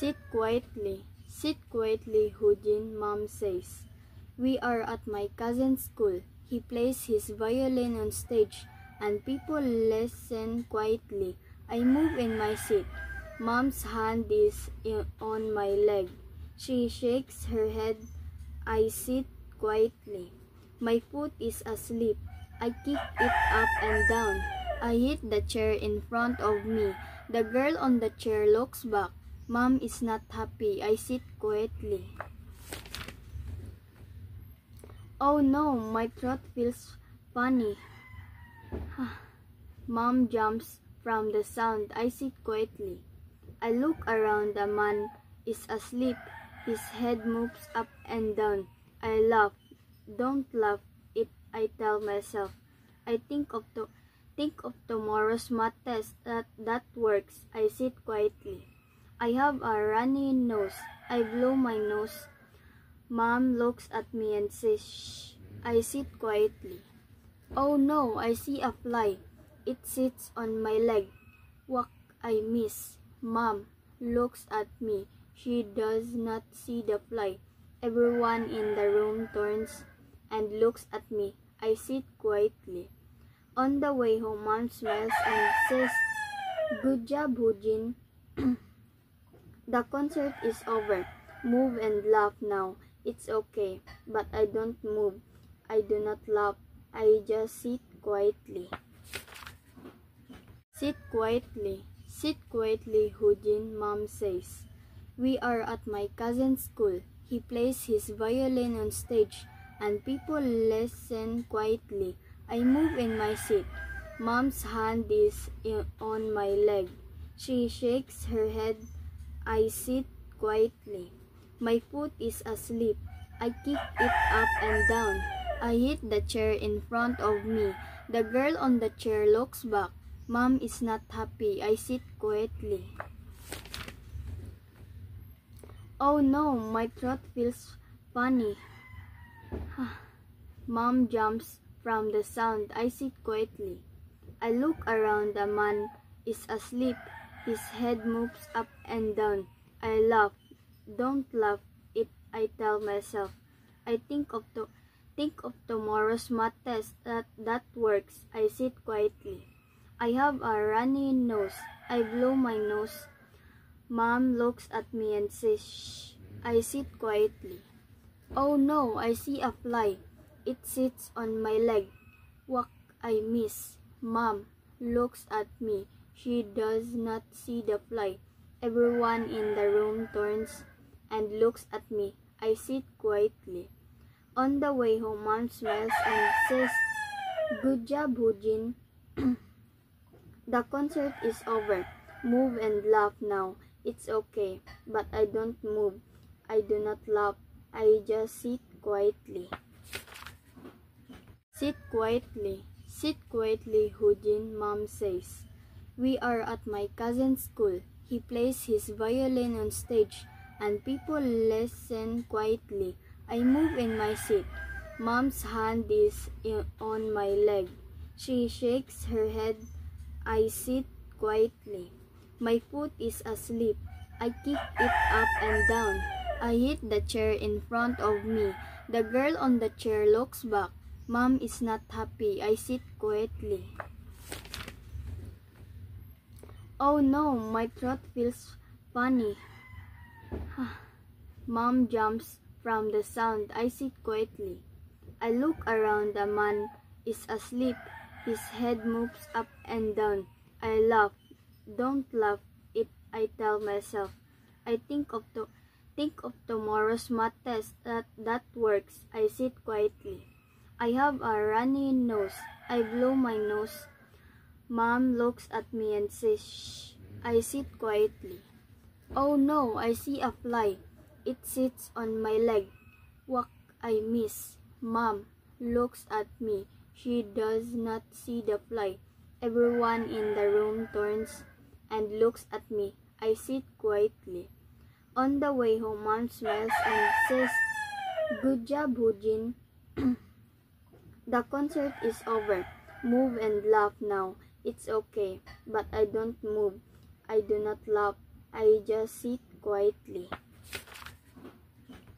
Sit quietly, Hujin, Mom says. We are at my cousin's school. He plays his violin on stage, and people listen quietly. I move in my seat. Mom's hand is on my leg. She shakes her head. I sit quietly. My foot is asleep. I kick it up and down. I hit the chair in front of me. The girl on the chair looks back. Mom is not happy. I sit quietly. Oh no, my throat feels funny. Mom jumps from the sound. I sit quietly. I look around. The man is asleep. His head moves up and down. I laugh. Don't laugh, I tell myself. I think of tomorrow's math test. That works. I sit quietly. I have a runny nose. I blow my nose. Mom looks at me and says, "Shh." I sit quietly. Oh no, I see a fly. It sits on my leg. What I miss. Mom looks at me. She does not see the fly. Everyone in the room turns and looks at me. I sit quietly. On the way home, Mom smiles and says, "Good job, Hujin. The concert is over. Move and laugh now. It's okay." But I don't move. I do not laugh. I just sit quietly. Sit quietly, Hujin, Mom says. We are at my cousin's school. He plays his violin on stage, and people listen quietly. I move in my seat. Mom's hand is on my leg. She shakes her head. I sit quietly. My foot is asleep. I kick it up and down. I hit the chair in front of me. The girl on the chair looks back. Mom is not happy. I sit quietly. Oh no, my throat feels funny. Mom jumps from the sound. I sit quietly. I look around. The man is asleep. His head moves up and down. I laugh. Don't laugh, I tell myself. I think of tomorrow's math test. That works. I sit quietly. I have a runny nose. I blow my nose. Mom looks at me and says, "Shh." I sit quietly. Oh no, I see a fly. It sits on my leg. What I miss. Mom looks at me. She does not see the fly. Everyone in the room turns and looks at me. I sit quietly. On the way home, Mom smiles and says, "Good job, Hujin. The concert is over. Move and laugh now. It's okay." But I don't move. I do not laugh. I just sit quietly. Sit quietly, Hujin, Mom says. We are at my cousin's school. He plays his violin on stage, and people listen quietly. I move in my seat. Mom's hand is on my leg. She shakes her head. I sit quietly. My foot is asleep. I kick it up and down. I hit the chair in front of me. The girl on the chair looks back. Mom is not happy. I sit quietly. Oh no, my throat feels funny. Mom jumps from the sound. I sit quietly. I look around. The man is asleep. His head moves up and down. I laugh. Don't laugh, I tell myself. I think of tomorrow's math test. That works. I sit quietly. I have a runny nose. I blow my nose. Mom looks at me and says, "Shh." I sit quietly. Oh no, I see a fly. It sits on my leg. What I miss. Mom looks at me. She does not see the fly. Everyone in the room turns and looks at me. I sit quietly. On the way home, Mom smiles and says, "Good job, Hujin. The concert is over. Move and laugh now. It's okay." But I don't move. I do not laugh. I just sit quietly.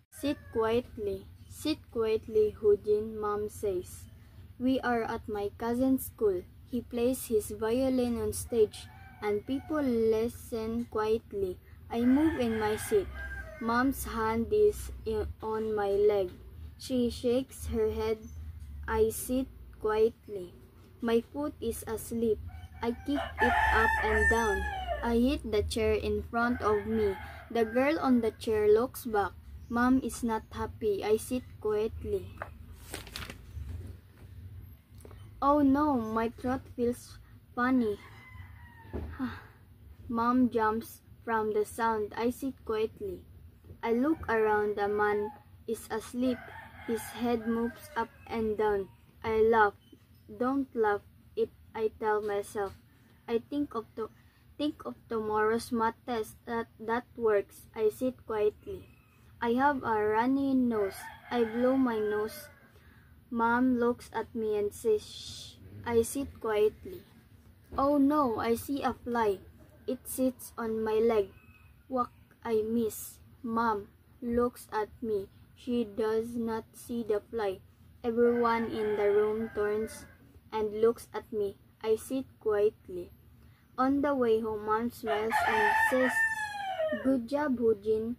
Sit quietly, Hujin, Mom says. We are at my cousin's school. He plays his violin on stage, and people listen quietly. I move in my seat. Mom's hand is on my leg. She shakes her head. I sit quietly. My foot is asleep. I kick it up and down. I hit the chair in front of me. The girl on the chair looks back. Mom is not happy. I sit quietly. Oh no, my throat feels funny. Mom jumps from the sound. I sit quietly. I look around. The man is asleep. His head moves up and down. I laugh. Don't laugh, I tell myself. I think of tomorrow's math test. That works. I sit quietly. I have a runny nose. I blow my nose. Mom looks at me and says, "Shh." I sit quietly. Oh no, I see a fly. It sits on my leg. What I miss. Mom looks at me. She does not see the fly. Everyone in the room turns and looks at me. I sit quietly. On the way home, Mom smiles and says, "Good job, Hujin.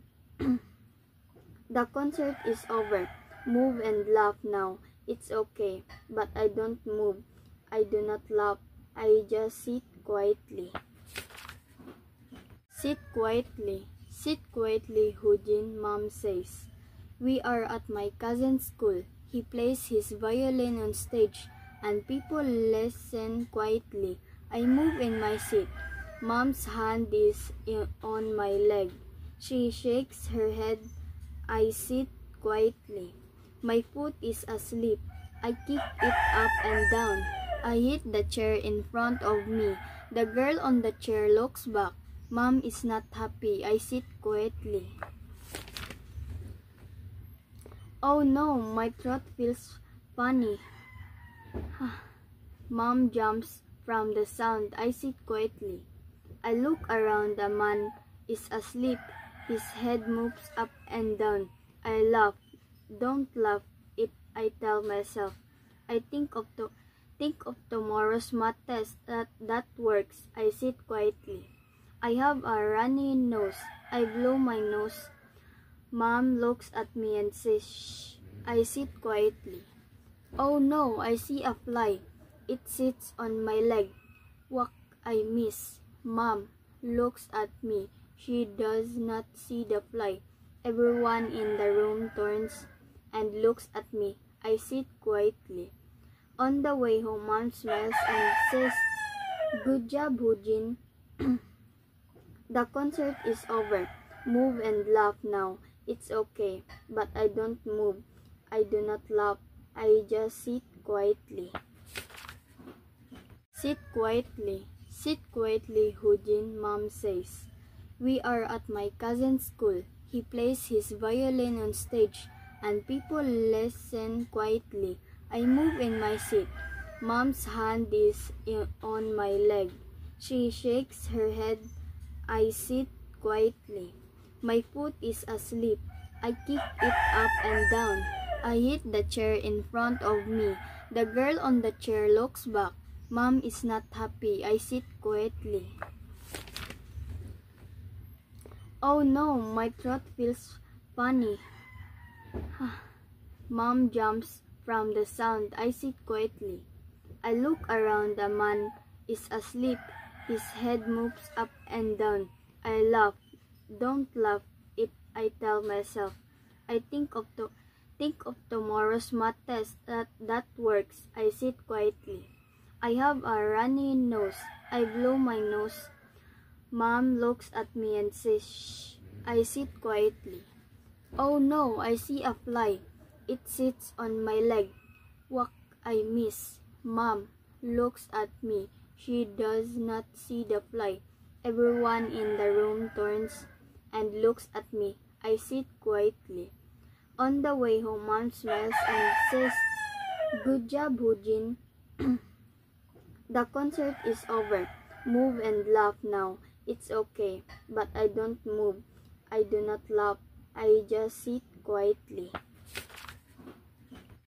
The concert is over. Move and laugh now. It's okay." But I don't move. I do not laugh. I just sit quietly. Sit quietly, Hujin, Mom says. We are at my cousin's school. He plays his violin on stage, and people listen quietly. I move in my seat. Mom's hand is on my leg. She shakes her head. I sit quietly. My foot is asleep. I kick it up and down. I hit the chair in front of me. The girl on the chair looks back. Mom is not happy. I sit quietly. Oh no, my throat feels funny. Mom jumps from the sound. I sit quietly. I look around. The man is asleep. His head moves up and down. I laugh. Don't laugh, I tell myself. I think of tomorrow's math test. That works. I sit quietly. I have a runny nose. I blow my nose. Mom looks at me and says, "Shh." I sit quietly. Oh no, I see a fly. It sits on my leg. What I miss. Mom looks at me. She does not see the fly. Everyone in the room turns and looks at me. I sit quietly. On the way home, Mom smiles and says, "Good job, Hujin. The concert is over. Move and laugh now. It's okay." But I don't move. I do not laugh. I just sit quietly. Sit quietly, Hujin, Mom says. We are at my cousin's school. He plays his violin on stage, and people listen quietly. I move in my seat. Mom's hand is on my leg. She shakes her head. I sit quietly. My foot is asleep. I kick it up and down. I hit the chair in front of me. The girl on the chair looks back. Mom is not happy. I sit quietly. Oh no, my throat feels funny. Mom jumps from the sound. I sit quietly. I look around. The man is asleep. His head moves up and down. I laugh. Don't laugh, I tell myself. I think of tomorrow's math test. That works. I sit quietly. I have a runny nose. I blow my nose. Mom looks at me and says, "Shh." I sit quietly. Oh no, I see a fly. It sits on my leg. What I miss. Mom looks at me. She does not see the fly. Everyone in the room turns and looks at me. I sit quietly. On the way home, Mom smiles and says, "Good job, Hujin. The concert is over. Move and laugh now. It's okay." But I don't move. I do not laugh. I just sit quietly.